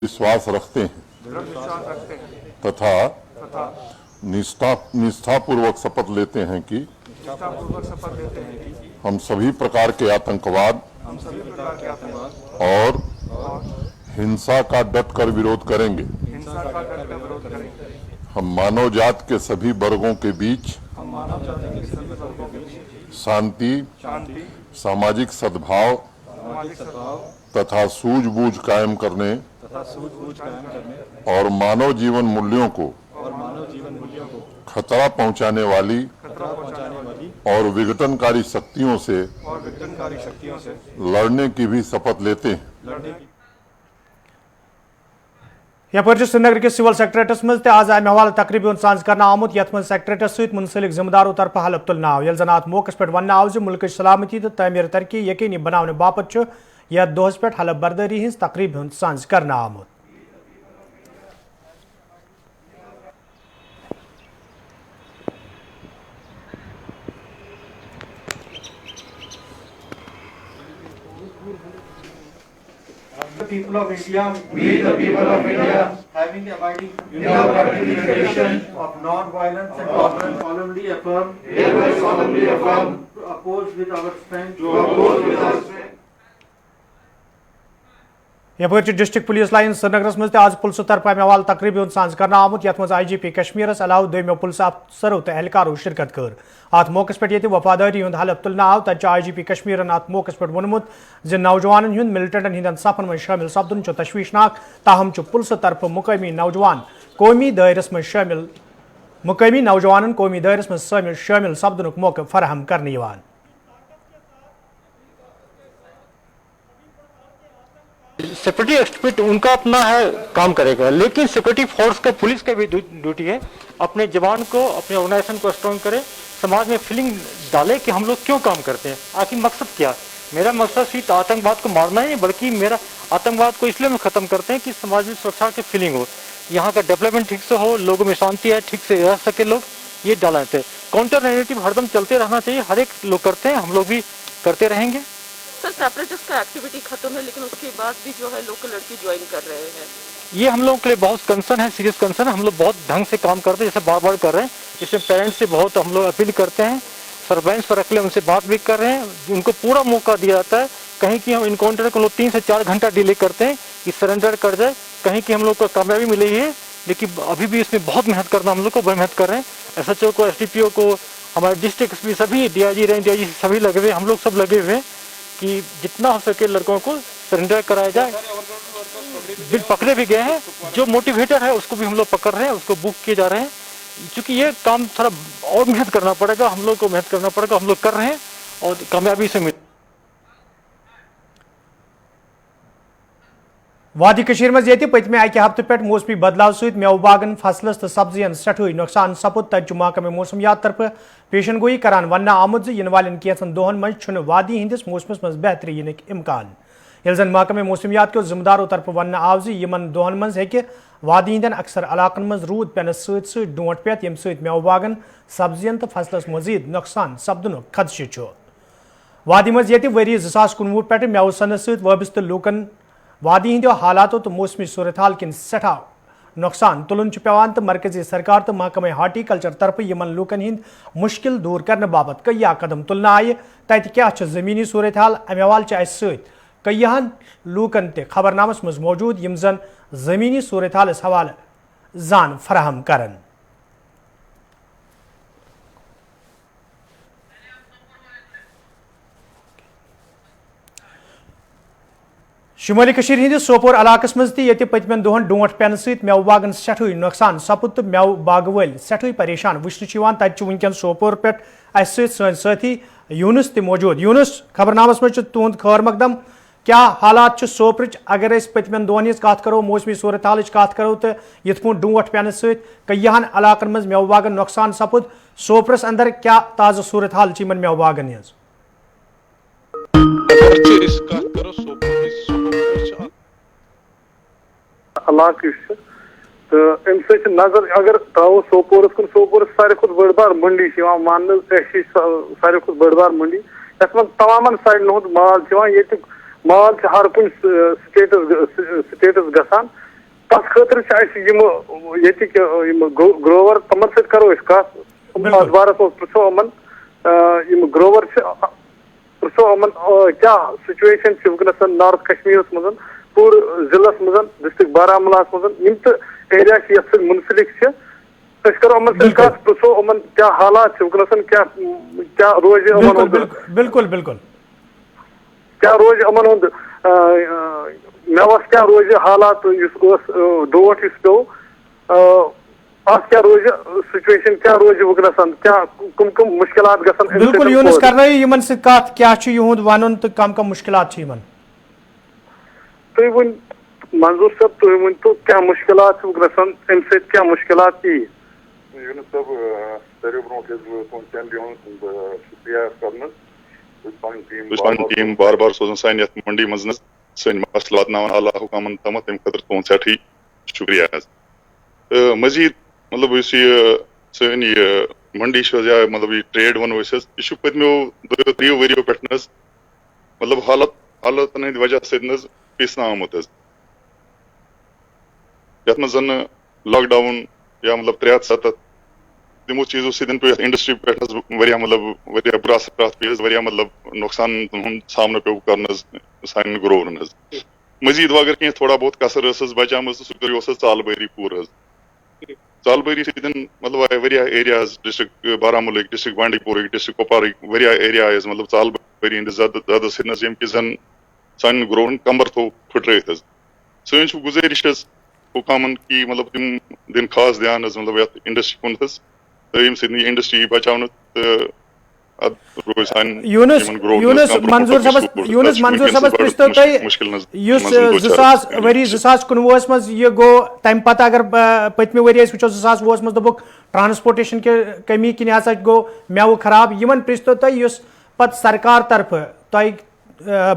विश्वास रखते हैं तथा निष्ठापूर्वक शपथ लेते हैं कि हम सभी प्रकार के आतंकवाद और हिंसा का डट कर विरोध करेंगे। हम मानव जात के सभी वर्गों के बीच शांति, सामाजिक सद्भाव तथा सूझबूझ कायम करने और मानव जीवन मूल्यों को खतरा पहुंचाने वाली और विघटनकारी शक्तियों से लड़ने की भी शपथ लेते हैं। यपर श्रीनगर के सिविल सेक्रेटरीस मज आज अमे हवाले तकरीबन सांझ कर आमुत यथ मज सेक्रेटरीस सहित मुंसलिक जिम्मेदारों तरफ हलफ तुलना आव यल जन अत मौके पे वन आव मुल्क सलामती तो तमीर तरक्की यकीनी बनाने बापत यथ दोहस पे हलफ बर्दारी हज तकरीब हूं सांझ कर आमुत। The people of India, we the people of India, having the abiding tradition of non-violence and tolerance, solemnly affirm, hereby solemnly affirm to oppose with our strength, to oppose with our strength यपर district police line Srinagar मज आज police तरफ अमे हवाले तकरीब हूं सांझ कर आमुत यथ मज IGP कश्मीर अलाव दोमो पुलिस अफसरों तो एहलकारों शिरकत कर। अत मौके पे वफादारी हूं हलफ तुलना आव तत IGP कश्मीर अत मौके पे वोनमुत नौजवान हूं मिलिटेंटन हंदन सफन में शामिल सपदन तशवीशनाक ताहम पुलिस तरफ मुकामी नौजवान कौमी दायरस में शामिल शामिल सपदन मौके फराहम करने। सिक्योरिटी एक्सपर्ट उनका अपना है काम करेगा, लेकिन सिक्योरिटी फोर्स का पुलिस का भी ड्यूटी है अपने जवान को, अपने ऑर्गेनाइजेशन को स्ट्रॉन्ग करे, समाज में फीलिंग डाले कि हम लोग क्यों काम करते हैं, आखिर मकसद क्या। मेरा मकसद सिर्फ आतंकवाद को मारना नहीं, बल्कि मेरा आतंकवाद को इसलिए हम खत्म करते हैं कि समाज में सुरक्षा की फीलिंग हो, यहाँ का डेवलपमेंट ठीक से हो, लोगों में शांति है, ठीक से रह सके लोग, ये डालना थे। काउंटर नैरेटिव हरदम चलते रहना चाहिए, हर एक लोग करते हैं, हम लोग भी करते रहेंगे। सर सेपरेटिस्ट का एक्टिविटी खत्म है, लेकिन उसके बाद भी जो है लोकल लड़की ज्वाइन कर रहे हैं, ये हम लोगों के लिए बहुत कंसर्न है, सीरियस कंसर्न है। हम लोग बहुत ढंग से काम करते हैं, जैसे बार बार कर रहे हैं। इसमें पेरेंट्स से बहुत हम लोग अपील करते हैं, सर्वेलेंस पर रख ले, उनसे बात भी कर रहे हैं, उनको पूरा मौका दिया जाता है। कहीं की हम इनकाउंटर को लोग 3 से 4 घंटा डिले करते हैं कि सरेंडर कर जाए, कहीं की हम लोग को कामयाबी मिली है, लेकिन अभी भी इसमें बहुत मेहनत करना, हम लोग को बहुत मेहनत कर रहे हैं। SHO को, SDPO को, हमारे डिस्ट्रिक्ट भी सभी DIG रेंज DIG सभी लगे हुए, हम लोग सब लगे हुए कि जितना हो सके लड़कों को सरेंडर कराया जाए। बिल पकड़े भी गए हैं, जो मोटिवेटर है उसको भी हम लोग पकड़ रहे हैं, उसको बुक किए जा रहे हैं। क्योंकि ये काम थोड़ा और मेहनत करना पड़ेगा, हम लोग को मेहनत करना पड़ेगा, हम लोग कर रहे हैं और कामयाबी से मिल। वादी कशीर मज ये पतमे अकि हफ्ते पे मौसमी बदलाव सहित मेव बागन फसलस तो सब्जियन सठुई नुकसान सपुद तत महकमे मौसमियात तरफ पेशन गोई करान वन आमुत इन वाले कैंसन दोहन मज वादी हंदिस मौसमस मज बेहतरी इन इम्कान। यल जन महकमे मौसमियात के जिम्मेदारों तरफ वन आव इन दोहन मज हेकि वादी हंदन अक्सर इलाकन मज रूद पेनस सत डोट पेत यम सहित मेव बागन सब्जियन तो फसलस मजीद नुकसान सपदन खदशे। वादी मज ये वरी 2019 पे मेव सनस सत वाबस्त लूकन वादी हंदो हालातों तो मौसमी सूरत हाल किन सठा नुकसान तुलन पेवान तो मरकजी सरकार तो महकमे हार्टिकल्चर तरफ यमन लूकन हिंद मुश्किल दूर करने बाबत कईया कदम तुलना आये तत क्या जमीनी सूरत हाल अमे हवाले कईयान लूकन ते खबरनामस मज मौजूद यम जन जमीनी सूरत हालस हवाले जान फराहम करन। शुमाली कशीर हिंदिस सोपोर इलाकस मज ये पतमन दोहन डोट पेन सहित मेव बागन सठुई नुकसान सपुद तो मेव बाग वल सठुई परेशान वुचन तत वनकन सोपोर पे सन साथी यूनुस त मौजूद। यूनुस खबरनामस मज तुंद खैर मकदम, क्या हालात सोपर अगर पतमन दोहन हज कत करो, मौसमी सूरत हाल कत करो तो यथ पे डोट पेन सहित कईयान इलाकन मज मेव बागन नुकसान सपुद, सोपरस अंदर क्या ताज़ा सूरत हाल इन मेव बागन हज। तो अम नजर अगर त्रो सोपोरस कुन, सोपोरस सारे खुद बड़ बार मंडी मान सारे खुद बड़ बार मंडी यथ मन तमाम साइडन हुंद माल ये माल हर कुन स्टेटस गसान ات خاطر گروور تمن ست کرو کت ات بارس مز پرژھو یِم گروور پرژھو یِمن کیا سچویشن چھ ونکس نارتھ کشمیرس مز پور ضلعس مز ڈسٹرکٹ بارہمولہس مز یم تہ ایریا یتھ سۭتۍ منسلک چھ أسۍ کرو یِمن سۭتۍ کتھ پرژھو یِمن کیا حالات چھ ونکس کیا روزِ یِمن ہُنٛد بالکل بالکل کیا روزِ یِمن ہُنٛد میوس کیا روزِ حالات یُس اوس ڈونٛٹھ یُس پیوٚو ات کیا روزِ سچویشن کیا روزِ ونکس کیا کم مشکلات گژھن بالکل یونس کرنٲیِو یِمن سۭتۍ کتھ کیا چھُ یِہُنٛد ونُن تہٕ کم مشکلات چھِ یِمن تُہۍ ؤنۍ منظور صٲب تُہۍ ؤنۍتو کیا مشکلات چھِ ونکس امہِ سۭتۍ کیا مشکلات یی یونس صٲب ساروی برونٛٹھ تُہُنٛد چینلہِ ہُنٛد شُکریہ کرنس ٹیٖم بار بار سوزان سانہِ یتھ منڈی منٛز نہٕ سٲنۍ مسلہٕ واتناوان اعلیٰ حکامن تامتھ تمہِ خٲطرٕ تُہُنٛد سٮ۪ٹھٕے شُکریہ حظ تہٕ مزیٖد مطلب یُس یہِ سٲنۍ یہِ منڈی چھِ حظ یا مطلب یہِ ٹرٛیڈ ونو أسۍ حظ یہِ چھُ پٔتمیو 2-3 ؤرِیو پٮ۪ٹھ حظ مطلب حالاتن ہٕنٛدِ وجہ سۭتۍ حظ پیٖسنہٕ آمُت حظ یتھ منٛز زن لاک ڈاوُن یا مطلب 3/7 تِمو چیٖزو سۭتۍ پیوٚو یتھ انڈسٹری پٮ۪ٹھ حظ واریاہ بُرٕ اثرات پیٚیہِ حظ واریاہ مطلب نۄقصانن ہُنٛد سامنہٕ پیوٚو کرُن حظ سانٮ۪ن گروورن حظ مزیٖد وۄنۍ اگر کینٛہہ تھوڑا بہت کثر ٲس حظ بچٲمٕژ تہٕ سُہ کٔرِو اوس حظ ژالبٲری پوٗرٕ حظ ژالبٲری سۭتۍ مطلب آیہِ واریاہ ایریا حظ ڈسٹرکٹ بارہمولہٕکۍ ڈسٹرکٹ بانڈی پورہٕکۍ ڈسٹرکٹ کۄپوارٕکۍ واریاہ ایریا آیہِ حظ مطلب ژالبٲری ہٕنٛدِس زدٕ سۭتۍ حظ ییٚمہِ کہِ زن سانٮ۪ن گروورن کمبر تھوٚو پھٕٹرٲیِتھ حظ سٲنۍ چھِ گُزٲرِش حظ حکامن کی مطلب تِم دِن خاص دھیان حظ مطلب یتھ انڈسٹری کُن حظ تہٕ ییٚمہِ سۭتۍ نہٕ یہِ انڈسٹری یی بچاونہٕ تہٕ یونس منظور صٲبس پرژھتو تُہۍ یُس 2019 منٛز یہِ گوٚو تمہِ پتہٕ اگر پٔتمہِ ؤرۍ أسۍ وٕچھو 2020 منٛز دوٚپُکھ ٹرانسپوٹیشن کہِ کمی کِنۍ ہسا گوٚو میوٕ خراب یِمن پرژھتو تُہۍ یُس پتہٕ سرکار طرفہٕ تۄہہِ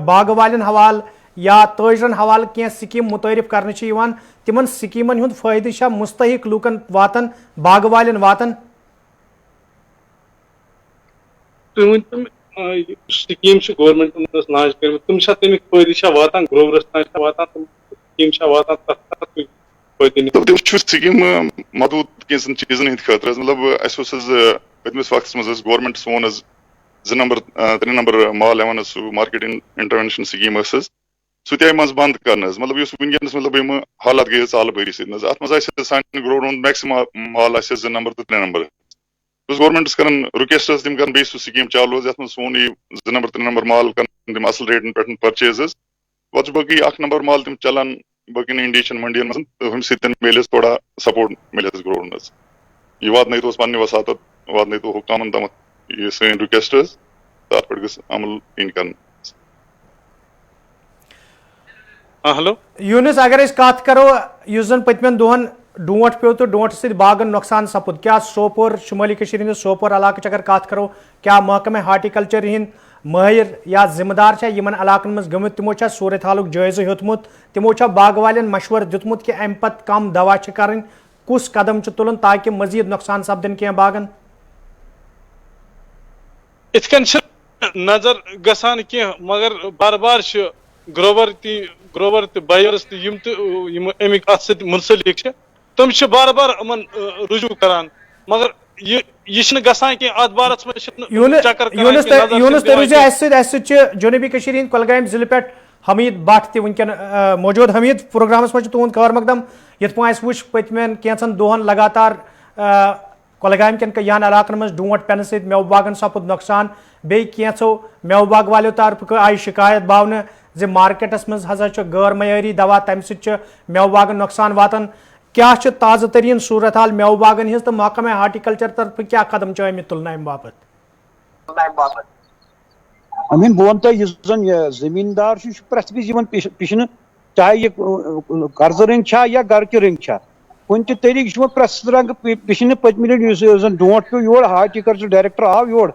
باغہٕ والٮ۪ن حوالہٕ یا تٲجرن حوالہٕ کینٛہہ سکیٖم مُتعارف کرنہٕ چھِ یِوان تِمن سکیٖمن ہُنٛد فٲیدٕ چھا مُستحق لوٗکن واتان باغہٕ والٮ۪ن واتان تُہۍ ؤنۍتو سکیٖم چھِ گورمنٹن لانچ کٔرمٕژ تِم چھا تَمیُک فٲیدٕ چھا واتان گروورس تام چھا واتان تِم سکیٖم چھا واتان تتھ تِم چھُ سکیٖم مدوٗد کینٛژن چیٖزن ہٕنٛدِ خٲطرٕ حظ مطلب اَسہِ اوس حظ پٔتمِس وقتس منٛز حظ گورمنٹ سون حظ 2 نمبر 3 نمبر مال یِوان حظ سُہ مارکیٹ انٹروینشن سکیٖم ٲس حظ سُہ تہِ آیہِ منٛزٕ بنٛد کرنہٕ حظ مطلب یُس ؤنکیٚنس مطلب یِم حالات گٔے حظ ژالبٲری سۭتۍ حظ اتھ منٛز آسہِ حظ سانٮ۪ن گروورن ہُنٛد میکسِمم مال آسہِ حظ 2 نمبر تہٕ 3 نمبر بہٕ چھُس گورمنٹس کران رِکویسٹ حظ تِم کرن بیٚیہِ سُہ سکیٖم چالوٗ حظ یتھ منٛز سون یہِ 2 نمبر 3 نمبر مال کرن تِم اصل ریٹن پٮ۪ٹھ پرچیز حظ پتہٕ چھُ باقٕے 1 نمبر مال تِم چلان باقین انڈیچن منڈین منٛز تہٕ ہُمہِ سۭتۍ مِلہِ حظ تھوڑا سپورٹ مِلہِ حظ گروورن حظ یہِ واتنٲیتو حظ پننہِ وساتت واتنٲیتو حکامن تامتھ یہِ سٲنۍ رِکویسٹ حظ تتھ پٮ۪ٹھ گژھِ عمل یِنۍ کرنہٕ ہیلو یونس اگر أسۍ کتھ کرو یُس زن پٔتمٮ۪ن دۄہن ڈونٛٹھ پیوٚو تہٕ ڈونٛٹھٕ سۭتۍ باغن نۄقصان سپُد کیٛاہ سوپور شُمٲلی کٔشیٖر ہٕنٛدِس سوپور علاقٕچ اگر کتھ کرو کیٛاہ محکمہ ہارٹیکلچر ہٕنٛدۍ مٲہِر یا ذمہٕ دار چھا یِمن علاقن منٛز گٔمٕتۍ تِمو چھا صوٗرت حالُک جٲیزٕ ہیوٚتمُت تِمو چھا باغہٕ والٮ۪ن مشورٕ دیُتمُت کہِ امہِ پتہٕ کم دوا چھِ کرٕنۍ کُس قدم چھُ تُلُن تاکہِ مزیٖد نۄقصان سپدن کینٛہہ باغن یِتھ کٔنۍ چھِ نظر گژھان کینٛہہ مگر بار بار چھِ گروور تہٕ بایٲرٕس تہٕ یِم تہِ یِم اَمِکۍ اَتھ سۭتۍ مُنسلِک چھِ تِم چھِ بار بار یِمن رجوٗع کران مگر یہِ چھُنہٕ گژھان کینٛہہ اَتھ بارس منٛز چھِنہٕ یونس تُہۍ روٗزِو اَسہِ سۭتۍ چھِ جنوٗبی کٔشیٖر ہٕنٛدۍ کۄلگامہِ ضلعہٕ پٮ۪ٹھ حمید بٹ تہِ وٕنکیٚن موجوٗد حمید پروگرامس منٛز چھُ تُہُنٛد خٲر مقدم یِتھ پٲٹھۍ اَسہِ وٕچھ پٔتمٮ۪ن کینٛژن دۄہن لگاتار کۄلگامہِ کٮ۪ن کینٛہَن علاقن منٛز ڈونٛٹھ پٮ۪نہٕ سۭتۍ میوٕ باغن سپُد نۄقصان بیٚیہِ کینٛژھو میوٕ باغ والیو طرفہٕ آیہِ شِکایت باونہٕ زِ مارکیٹس منٛز ہسا چھُ غٲر معیٲری دوا تمہِ سۭتۍ چھُ میوٕ باغن نۄقصان واتان کیٛاہ چھِ تازٕ تریٖن صوٗرت حال میوٕ باغن ہٕنٛز تہٕ محکمہ ہارٹیکلچر طرفہٕ کیٛاہ قدم چھِ آمٕتۍ تُلنہٕ امہِ باپتھ امین بہٕ وَنہٕ تۄہہِ یُس زن یہِ زٔمیٖندار چھُ یہِ چھُ پرٛٮ۪تھ وِزِ یِوان پِشنہٕ چاہے یہِ قرضہٕ رٔنٛگۍ چھا یا گرٕچہِ رٔنٛگۍ چھا کُنہِ تہِ طریٖقہٕ چھُ یِوان پرٛٮ۪تھ رنٛگہٕ پِشنہٕ پٔتمہِ لٹہِ یُس زن ڈونٛٹھ پیوٚو یور ہارٹیکلچر ڈایریکٹر آو یور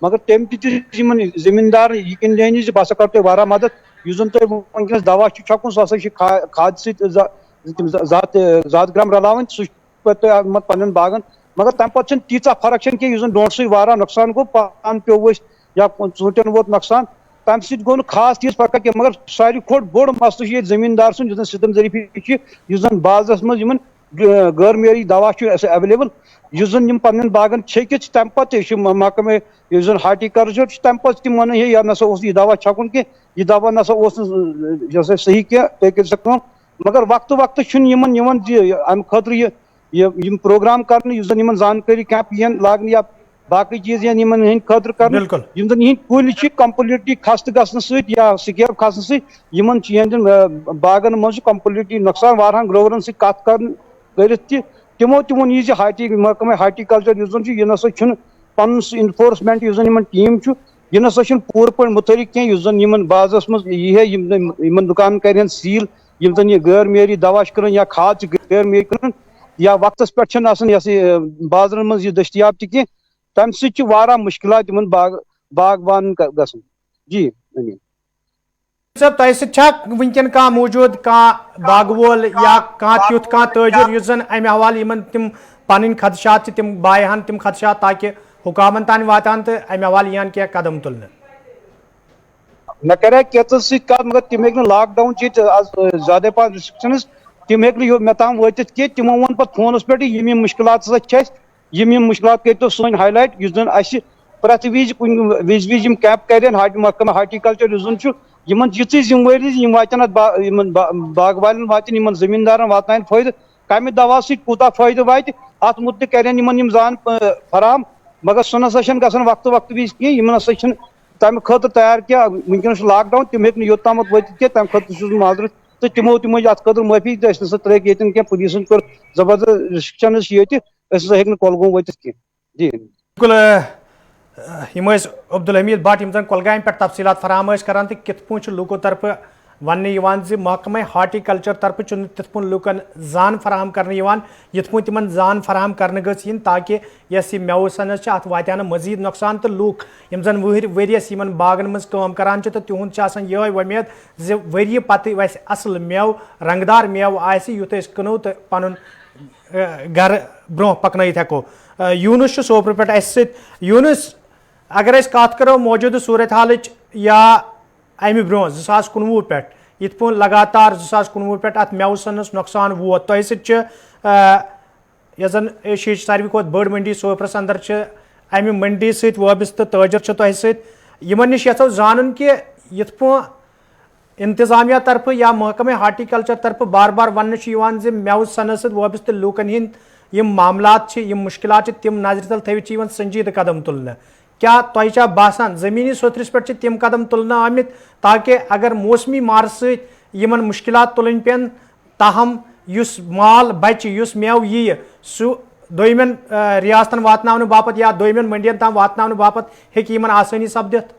مگر تٔمۍ تہِ دِژ یِمن زٔمیٖندارن یہِ کِنۍ جانہِ زِ بہٕ ہسا کرٕ تۄہہِ واریاہ مدد یُس زن تۄہہِ وٕنکیٚنس دوا چھُ چھکُن سُہ ہسا چھُ کھادِ سۭتۍ زات گرام رلاوٕنۍ سُہ چھُ پتہٕ تۄہہِ پنٕنٮ۪ن باغن مگر تمہِ پتہٕ چھنہٕ تیٖژاہ فرق چھنہٕ کینٛہہ یُس زن ڈونٛٹھٕ سۭتۍ واریاہ نۄقصان گوٚو پانہٕ پیوٚو أسۍ یا ژوٗنٛٹھٮ۪ن ووت نۄقصان تم سی گو خاص چیز پکا کی مگر ساری کھوٹ بوڑ مسلہ یہ زمیندار سن یس ستم ظریفی یس بازرس مز غیر معیاری دوا اویلیبل یس زن پن باغن چھکت تمہ پتہ محکمہ یس زن ہارٹیکلچر تمہ پتہ تم ون یہ نسا اس یہ دوا چھکن کی یہ دوا نسا اس صحیح کی تھی کر سا مگر وقت وقت ام خاطر یہ پروگرام کرنے اس زن زانکاری کیمپ ین لاگن یا باقی چیز ہند خاطر کرنے یم زن یہ کل کمپلیٹلی خست گھن یا سکیپ کھسن سہد باغن مز کمپلیٹلی نقصان وارہن گروورن سی کت کرت تمو تمون یہ محکمہ ہارٹیکلچر اس زن یہ نسا پن انفورسمنٹ اس زن ٹیم یہ نسا پور پہ متحرک کی اس زن بازرس مز یہ دکان کرن سیل یم زن یہ غیر معیاری دوا کران یا کھاد غیر معیاری کران یا وقتس پہ بازرن مز یہ دستیاب تہ کی تم سہ مشکلات ان باغبان گھن جی امین صاحب تہ سب ونکن کھانا موجود کھانا باغ وول یا تیت کھانا تاجر اس زن امہ حوالہ تم پن خدشات تم بائہن تم خدشات تاکہ حکامن تان واتان تو امہ حوالہ یان کیا قدم تلنے مے کرے کیچن ست کت مگر تم ہیک لاک ڈاؤن زیادہ پہن ریسٹرکشنز تم ہیک مے تام واتت کی تمو ون پتہ فونس پہ یم مشکلات یم مشکلات کرتو سن ہائی لائٹ اس زن اس پریت وز وز کیمپ کرن محکمہ ہارٹیکلچر اس زن یت ذمہ واری واتن باغ والن واتن زمیندارن واتن فائدہ کمہ دوا ست کوتہ فائدہ وات ات متعلق کرن زان فراہم مگر سہ نسا گھن وقت وقت وز کی نسا تمہ خاطر تیار کیا ونکس لاک ڈاؤن تم ہیک یوتام واتت کی تمہ خاطر معذرت تو تمو ات خاطر معافی تو نسا ترک یتن کی پولیسن کور زبردست ریسٹرکشنز یہ ہیک کۄلگوم واتت کی جی بالکل یم عبدالحمید بٹ یم زن کۄلگامہِ پٮ۪ٹھ تفصیلات فراہم کران تو کت پٲٹھۍ لوکو طرف ون محکمہ ہارٹیکلچر طرف تت پٲٹھۍ لوکن زان فراہم کرنے یت پٲٹھۍ تمن زان فراہم کرنے گژھ ین تاکہ یس یہ میوٕ صنعت ات واتہ مزید نقصان تو لوک یم زن ؤریس یمن باغن مز کٲم کران تو تہند یہ وۄمید ز ؤریہِ پتہٕ وسہِ اصل میوٕ رنگدار میوٕ آسہِ یُتھ أسۍ کٕنو تو پنُن گھر برونٛہہ پکنٲیِتھ ہیٚکو یونس سوپر پٮ۪ٹھ اسہِ سۭتۍ یونس اگر أسۍ کتھ کرو موجودٕ صورت حالٕچ یا امہ برونٛہہ 2019 پٮ۪ٹھ یِتھ پٲٹھۍ لگاتار 2019 پٮ۪ٹھ ات میوٕ صنعتس نۄقصان ووت تۄہہِ سۭتۍ یۄس زن ایشیاہٕچ ساروی کھۄتہٕ بٔڑ منڈی سوپرس اندر امہ منڈی سۭتۍ وابستہٕ تٲجر تۄہہِ سۭتۍ یمن نش یژھو زانُن کہ یِتھ پٲٹھۍ انتظامیہ طرف یا محکمہ ہارٹیکلچر طرف بار بار ون زِ میوٕ صنعت سۭتۍ وابستہٕ لوٗکن ہٕنٛدۍ یم معاملات یم مشکلات تم نظرِ تل تھٲوِتھ سنجیدٕ قدم تلنہٕ کیا تۄہہِ چھا باسان زمینی سطرس پٮ۪ٹھ تم قدم تلنہٕ آمٕتۍ تاکہ اگر موسمی مارٕ سۭتۍ یمن مشکلات تُلٕنۍ پٮ۪ن تاہم یُس مال بچہِ یُس میوٕ ییہِ سُہ دوٚیمٮ۪ن ریاستن واتناونہٕ باپتھ یا دوٚیمٮ۪ن منڈین تام واتناونہٕ باپتھ ہیٚکہِ یمن آسٲنی سپدِتھ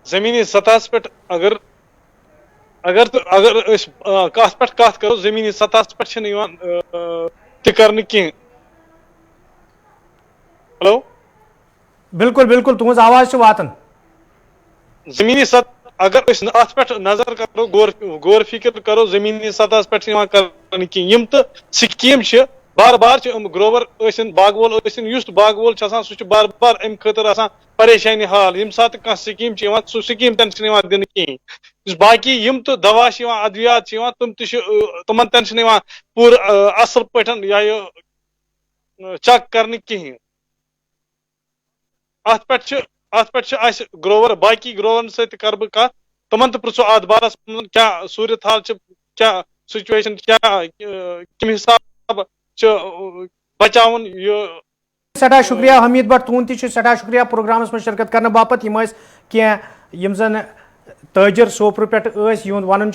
زمینی سطح پہ اگر کت پہ کت کرو زمینی سطح پہ کرنے کی ہلو بالکل بالکل تہذ آواز واتان زمینی سطح اگر ات پہ نظر کرو غور فکر کرو زمینی سطح پہ کرنے کی تو سکیم بار بار گروور باغ وول اس باغ وول سہ بار بار ام خاطر پریشانی حال یم سات کھانا سکیم سہ سکیم تن دن کہین باقی یم تو دوا ادویات تم تمن تن پور اصل پہ چیک کرنے کہین ات پہ گروور باقی گروورن ست کر بہ کت تمن تو پرژھو ات بارس من کیا صورت حال کیا سچویشن کیا کم حساب بچاون یہ سٹھا شکریہ حمید بٹ تہد تہ سٹھا شکریہ پروگرامس من شرکت کرنے باپت یم زن تاجر سوپر پہ یہد ون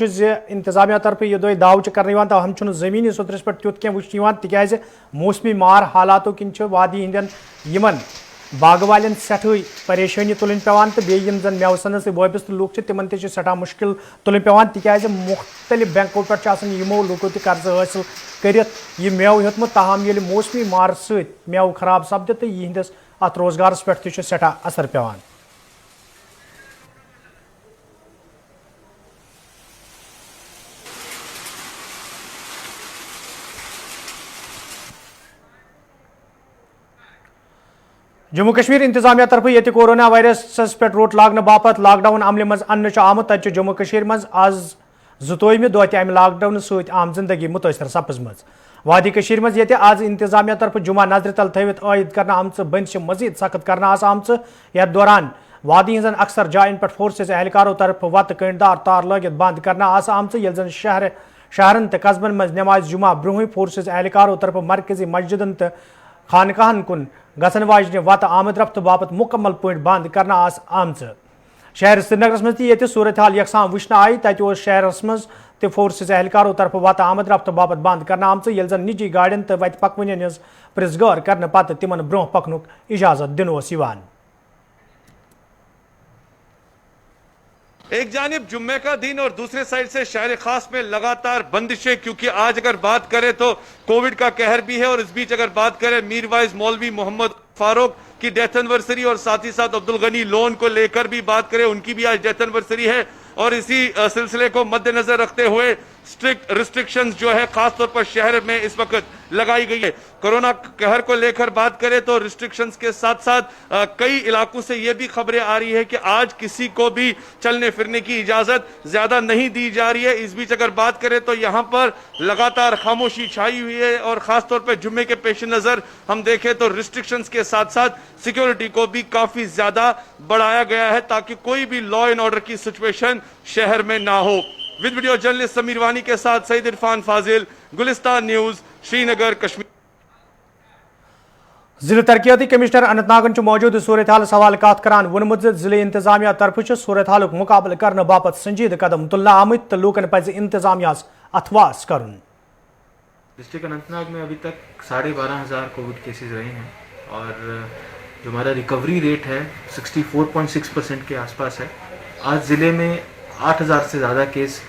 انتظامیہ طرف یہ دعو کرنے تاہم زمینی سطرس پہ تیت کی وچن تکیاز موسمی مار حالاتوں کن وادی ہندین باغ والن سٹھے پریشانی تلن پیوان تو بیم زن میوٕ صنعت ستۍ وابستہٕ لوک تمن تہ سٹھا مشکل تلن پیوان تکیاز مختلف بینکو پہ یمو لوکو تہ قرض حاصل کرت یہ میوٕ ہیوتمت تاہم ییٚلہِ موسمی مار سۭتۍ میوٕ خراب سپدِ تہٕ یہندس ات روزگارس پہ تہ سٹھا اثر پیوان जम्मू कश्मीर इंतजामिया तरफ ये कोरोना वायरस पे रोट लागन बापत लॉकडाउन अमल मज अन्न आमुत तत जम्मू कश्मीर मज आज जुतोयमि दह अमि लॉकडाउन सत आम जिंदगी मुतासर सपजम वादी कश्मीर मज ये आज इंतजामिया तरफ जुमा नजर तल थवित आयद कर आम बंदिश मजीद सख्त कर आम यथ दौरान वादी हजन अक्सर जायन पे फोर्सेज एहलकारों तरफ वत कंडदार तार लगित बंद कर आम जन शहरन तो कस्बन मज नमाज जुमा ब्रोह फोर्सेज एहलकारों तरफ मरकजी मस्जिदन तो खानकाहन कुन गसन वाजन वत आमद रफ्त बापत मुकम्मल पॉइंट बंद कर आम शहर श्रीनगरस मज ये सूरत हाल यकसान वुचन आई तत शहरस मज तो फोर्सेज एहलकारों तरफ वत आमद रफ्त बापत बंद कर आम जन निजी गाड़ियन तो वत पकवन हज प्रिसगौर कर पत तिमन ब्रोह पकनुक इजाजत दिन। एक जानिब जुम्मे का दिन और दूसरे साइड से शहर खास में लगातार बंदिशें, क्योंकि आज अगर बात करें तो कोविड का कहर भी है और इस बीच अगर बात करें मीरवाइज मौलवी मोहम्मद फारूक की डेथ एनिवर्सरी और साथ ही साथ अब्दुल गनी लोन को लेकर भी बात करें, उनकी भी आज डेथ एनिवर्सरी है और इसी सिलसिले को मद्देनजर रखते हुए स्ट्रिक्ट रिस्ट्रिक्शंस जो है खासतौर पर शहर में इस वक्त लगाई गई है। कोरोना कहर को लेकर बात करें तो रिस्ट्रिक्शंस के साथ साथ कई इलाकों से ये भी खबरें आ रही है कि आज किसी को भी चलने फिरने की इजाजत ज्यादा नहीं दी जा रही है। इस बीच अगर बात करें तो यहाँ पर लगातार खामोशी छाई हुई है और खासतौर पर जुम्मे के पेश नजर हम देखें तो रिस्ट्रिक्शंस के साथ साथ सिक्योरिटी को भी काफी ज्यादा बढ़ाया गया है ताकि कोई भी लॉ एंड ऑर्डर की सिचुएशन शहर में ना हो। विद वीडियो जर्नलिस्ट समीर वानी के साथ सईद इरफान फाजिल, गुलिस्तान न्यूज, श्रीनगर, कश्मीर। जिले तरक्याती कमिश्नर अनंतनागन मौजूद सूरत हाल सवाल कत करान वोनमुत जिले इंतजामिया तरफ सूरत हाल मुकाबल करने बापत संजीद कदम तुलना आमत तो लूकन पज इंतजामिया अथवास कर। डिस्ट्रिक्ट अनंतनाग में अभी तक 12,500 कोविड केसेस रहे हैं और जो हमारा रिकवरी रेट है 64.6% के आसपास है। आज ज़िले में 8,000 से ज़्यादा केस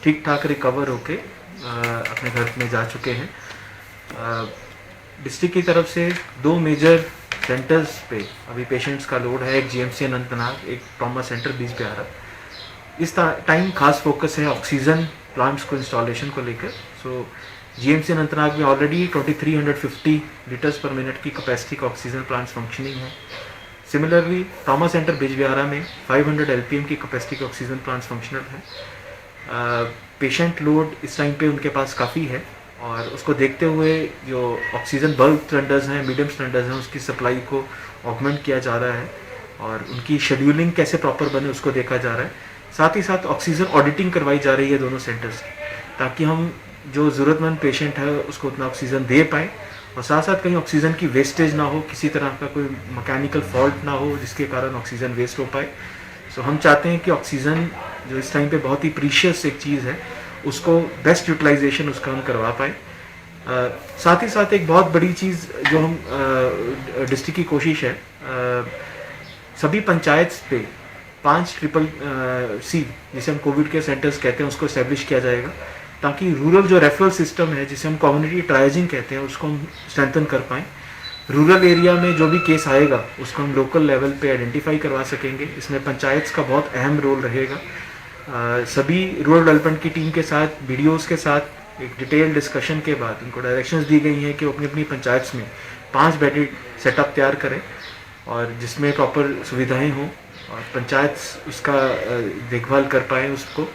ठीक ठाक रिकवर होके अपने घर में जा चुके हैं। डिस्ट्रिक्ट की तरफ से 2 मेजर सेंटर्स पे अभी पेशेंट्स का लोड है, एक जीएमसी अनंतनाग, एक ट्रॉमा सेंटर बीच बिहारा। इस टाइम खास फोकस है ऑक्सीजन प्लांट्स को इंस्टॉलेशन को लेकर। सो जीएमसी अनंतनाग में ऑलरेडी 2350 लीटर्स पर मिनट की कैपेसिटी का ऑक्सीजन प्लांट्स फंक्शनिंग है। सिमिलरली ट्रॉमा सेंटर बिजबिहारा में 500 एलपीएम की कैपेसिटी के ऑक्सीजन प्लांट्स फंक्शनल है। पेशेंट लोड इस टाइम पे उनके पास काफ़ी है और उसको देखते हुए जो ऑक्सीजन बल्क सिलेंडर्स हैं, मीडियम सिलेंडर्स हैं, उसकी सप्लाई को ऑगमेंट किया जा रहा है और उनकी शेड्यूलिंग कैसे प्रॉपर बने उसको देखा जा रहा है। साथ ही साथ ऑक्सीजन ऑडिटिंग करवाई जा रही है दोनों सेंटर्स की, ताकि हम जो ज़रूरतमंद पेशेंट है उसको उतना ऑक्सीजन दे पाएँ और साथ साथ कहीं ऑक्सीजन की वेस्टेज ना हो, किसी तरह का कोई मैकेनिकल फॉल्ट ना हो जिसके कारण ऑक्सीजन वेस्ट हो पाए। सो हम चाहते हैं कि ऑक्सीजन जो इस टाइम पे बहुत ही प्रीशियस एक चीज़ है उसको बेस्ट यूटिलाइजेशन उसका हम करवा पाए। साथ ही साथ एक बहुत बड़ी चीज़ जो हम डिस्ट्रिक्ट की कोशिश है, सभी पंचायत पे 5 CCC जिसे हम कोविड के सेंटर्स कहते हैं उसको इस्टेब्लिश किया जाएगा, ताकि रूरल जो रेफरल सिस्टम है जिसे हम कम्युनिटी ट्रायजिंग कहते हैं उसको हम स्ट्रेंथन कर पाएँ। रूरल एरिया में जो भी केस आएगा उसको हम लोकल लेवल पे आइडेंटिफाई करवा सकेंगे। इसमें पंचायत का बहुत अहम रोल रहेगा। सभी रूरल डेवलपमेंट की टीम के साथ, BDOs के साथ एक डिटेल डिस्कशन के बाद उनको डायरेक्शंस दी गई हैं कि वो अपनी अपनी पंचायत में 5 बेडेड सेटअप तैयार करें और जिसमें प्रॉपर सुविधाएँ हों और पंचायत उसका देखभाल कर पाएँ उसको,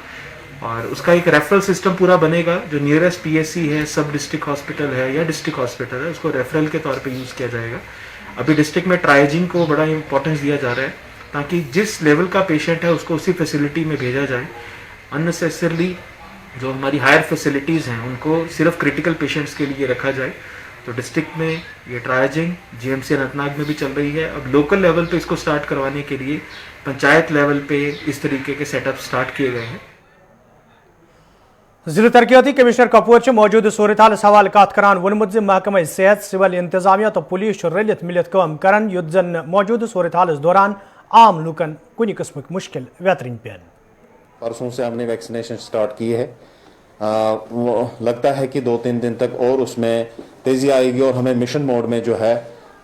और उसका एक रेफरल सिस्टम पूरा बनेगा। जो नियरेस्ट PSC है, सब डिस्ट्रिक्ट हॉस्पिटल है या डिस्ट्रिक्ट हॉस्पिटल है, उसको रेफरल के तौर पे यूज़ किया जाएगा। अभी डिस्ट्रिक्ट में ट्रायजिंग को बड़ा इंपॉर्टेंस दिया जा रहा है ताकि जिस लेवल का पेशेंट है उसको उसी फैसिलिटी में भेजा जाए। अननेसेसरली जो हमारी हायर फैसिलिटीज़ हैं उनको सिर्फ क्रिटिकल पेशेंट्स के लिए रखा जाए। तो डिस्ट्रिक्ट में ये ट्रायजिंग GMC अनंतनाग में भी चल रही है। अब लोकल लेवल पे इसको स्टार्ट करवाने के लिए पंचायत लेवल पे इस तरीके के सेटअप स्टार्ट किए गए हैं। जिले तरक्याती कमिश्नर कपूर मौजूद सूरत हाल सवाल कत करान वोनमुत महकमा सेहत, सिविल इंतजामिया तो पुलिस रलित मिलित काम करान युद्ध जन मौजूद सूरत हाल दौरान आम लुकन कुछ किस्म मुश्किल वेतरिन पेन। परसों से हमने वैक्सीनेशन स्टार्ट की है। लगता है कि 2-3 दिन तक और उसमें तेज़ी आएगी और हमें मिशन मोड में जो है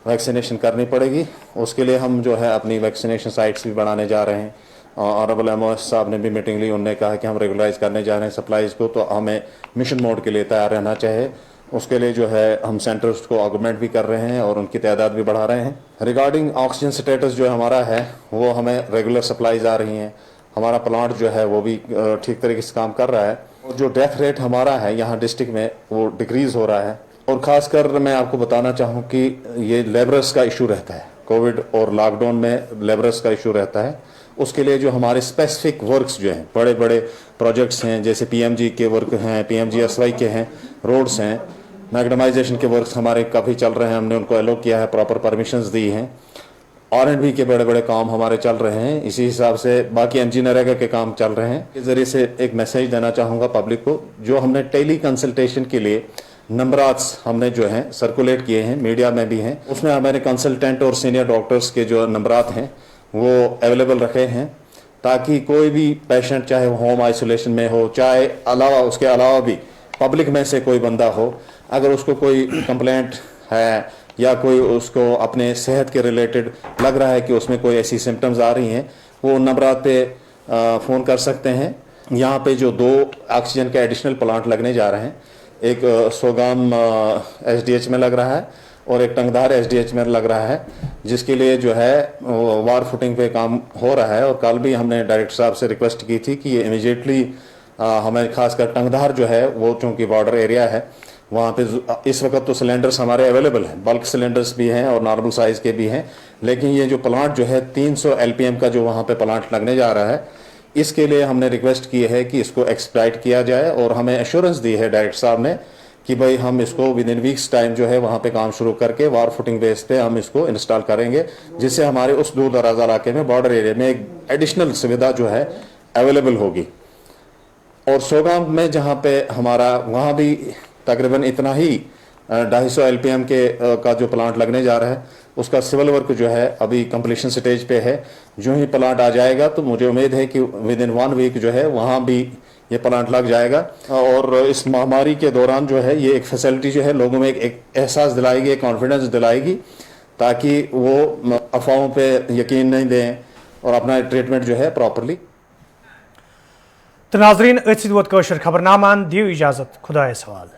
वैक्सीनेशन करनी पड़ेगी। उसके लिए हम जो है अपनी वैक्सीनेशन साइट्स भी बढ़ाने जा रहे हैं। ऑनरेबल MOS साहब ने भी मीटिंग ली, उन्होंने कहा कि हम रेगुलराइज करने जा रहे हैं सप्लाईज़ को, तो हमें मिशन मोड के लिए तैयार रहना चाहिए। उसके लिए जो है हम सेंटर्स को ऑगमेंट भी कर रहे हैं और उनकी तादाद भी बढ़ा रहे हैं। रिगार्डिंग ऑक्सीजन स्टेटस जो हमारा है वो हमें रेगुलर सप्लाईज आ रही हैं, हमारा प्लांट जो है वो भी ठीक तरीके से काम कर रहा है और जो डेथ रेट हमारा है यहाँ डिस्ट्रिक्ट में वो डिक्रीज हो रहा है। और ख़ासकर मैं आपको बताना चाहूँ कि ये लेबरर्स का इशू रहता है, कोविड और लॉकडाउन में लेबरर्स का इशू रहता है। उसके लिए जो हमारे स्पेसिफिक वर्क्स जो हैं, बड़े बड़े प्रोजेक्ट्स हैं, जैसे PMG के वर्क हैं, PMGSY के हैं, रोड्स हैं, मैग्नेटाइजेशन के वर्क्स हमारे काफ़ी चल रहे हैं, हमने उनको एलोक किया है, प्रॉपर परमिशंस दी हैं। R&D के बड़े बड़े काम हमारे चल रहे हैं, इसी हिसाब से बाकी MG नरेगा के काम चल रहे हैं। इस जरिए से एक मैसेज देना चाहूँगा पब्लिक को, जो हमने टेली कंसल्टेशन के लिए नंबरात्स हमने जो हैं सर्कुलेट किए हैं, मीडिया में भी हैं, उसमें हमारे कंसल्टेंट और सीनियर डॉक्टर्स के जो नंबरात हैं वो अवेलेबल रखे हैं, ताकि कोई भी पेशेंट चाहे वो होम आइसोलेशन में हो, चाहे उसके अलावा भी पब्लिक में से कोई बंदा हो, अगर उसको कोई कंप्लेंट है या कोई उसको अपने सेहत के रिलेटेड लग रहा है कि उसमें कोई ऐसी सिम्टम्स आ रही हैं, वो नंबरात पे फ़ोन कर सकते हैं। यहाँ पे जो 2 ऑक्सीजन के एडिशनल प्लांट लगने जा रहे हैं, एक सोगाम SDH में लग रहा है और एक टंगधार SDH में लग रहा है, जिसके लिए जो है वार फुटिंग पे काम हो रहा है। और कल भी हमने डायरेक्टर साहब से रिक्वेस्ट की थी कि ये इमीडिएटली हमें खासकर टंगधार जो है वो चूँकि बॉर्डर एरिया है, वहाँ पे इस वक्त तो सिलेंडर्स हमारे अवेलेबल हैं, बल्क सिलेंडर्स भी हैं और नॉर्मल साइज़ के भी हैं, लेकिन ये जो प्लांट जो है 300 LPM का जो वहाँ पे प्लांट लगने जा रहा है, इसके लिए हमने रिक्वेस्ट की है कि इसको एक्सप्लाइट किया जाए। और हमें एश्योरेंस दी है डायरेक्टर साहब ने कि भाई हम इसको विद इन वीक्स टाइम जो है वहाँ पे काम शुरू करके वार फुटिंग बेस पे हम इसको इंस्टॉल करेंगे, जिससे हमारे उस दूर दराज इलाके में बॉर्डर एरिया में एक एडिशनल सुविधा जो है अवेलेबल होगी। और सोगाम में जहाँ पे हमारा वहाँ भी तकरीबन इतना ही 250 LPM का जो प्लांट लगने जा रहा है, उसका सिविल वर्क जो है अभी कंप्लीशन स्टेज पे है। जो ही प्लांट आ जाएगा तो मुझे उम्मीद है कि विद इन 1 वीक जो है वहाँ भी ये प्लांट लग जाएगा। और इस महामारी के दौरान जो है ये एक फैसिलिटी जो है लोगों में एक एहसास दिलाएगी, एक कॉन्फिडेंस दिलाएगी, ताकि वो अफवाहों पे यकीन नहीं दें और अपना ट्रीटमेंट जो है प्रॉपरली। तो नाजरीन, खबरनामान दियो इजाज़त, खुदा सवाल।